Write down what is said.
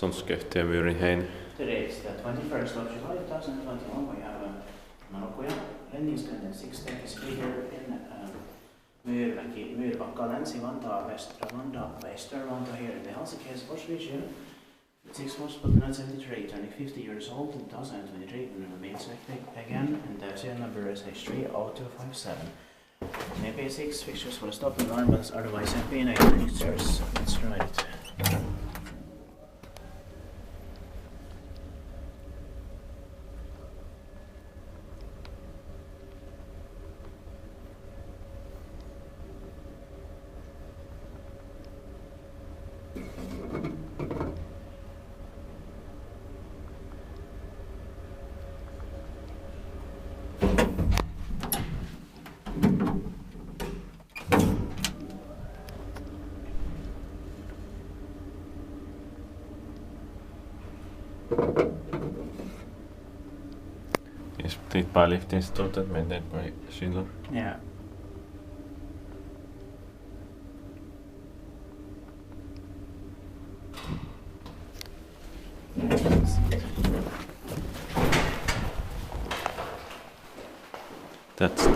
Skånska Myyrmäki. Today is the 21st of July 2021. We have Norokuja. Räddningstjänsten 6 is here in Myyrmäki, Myyrmäki, Länsi-Vantaa, Västra-Vantaa, Väster-Vantaa here in the Helsinki-Helsingfors region. 6 was put 1973, turning 50 years old in 2023, and remains active again, and the serial number is H30257. In AP6 fixtures for the stop and alarm bells, otherwise MP9 fixtures. Let's try it. Is dit by lifting started maintained by Schindler? Yeah. That's